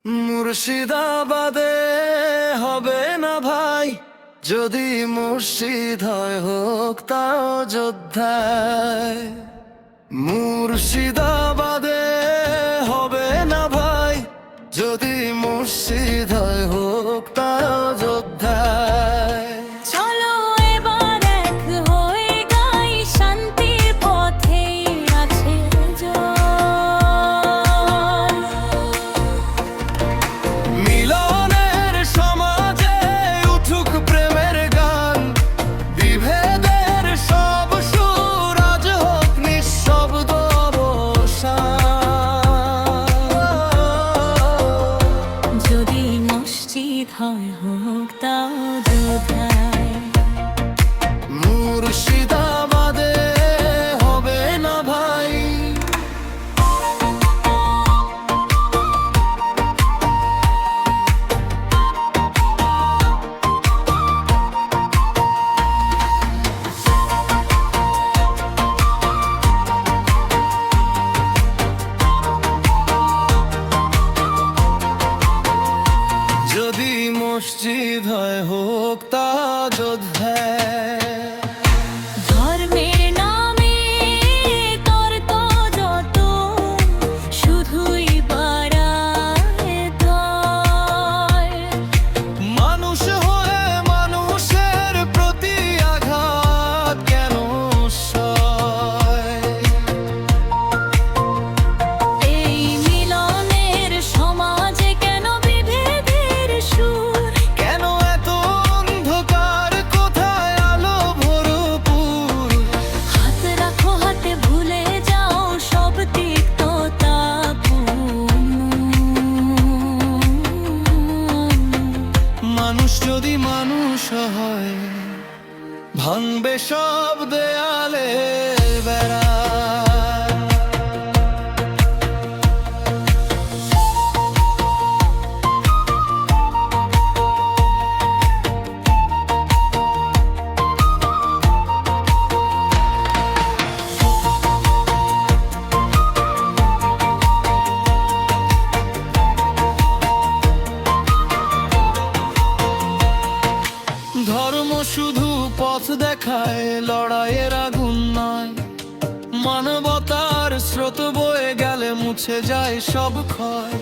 মুর্শিদাবাদে হবে না ভাই, যদি মুর্শিদ হয় হোক তাও যোদ্ধায়। মুর্শিদাবাদে হবে না ভাই, যদি মুর্শিদ হয় হোক তাও যোদ্ধায়। চলো এবার এক হয়ে গাই, শান্তির পথেই আছে জয়। মিলনের সমাজে উঠুক প্রেমের গান, বিভেদের সব সুর আজ হোক নিঃশব্দ অবসান। যদি মসজিদ হয় হোক তাও যোদ্ধায়। মুর্শিদাবাদে হবে না ভাই। যদি মসজিদ হয় হোক তা যোদ্ধায়। ধর্মের নামে তর্ক যত শুধুই বাড়ায় দয়। মানুষ হয়ে মানুষের প্রতি আঘাত কেন সয়? এই মিলনের সমাজে কেন বিভেদের সুর? কেন এত অন্ধকার, কোথায় আলো ভরপুর? হাত রাখো হাতে, ভুলে যাও সব তিক্ততা। মানুষ যদি মানুষ হয়, ভাঙবে সব দেয়ালে বেড়া। ধর্ম শুধু পথ দেখায়, লড়াইয়ের আগুন নয়। মানবতার স্রোত বয়ে গেলে মুছে যায় সব ক্ষয়।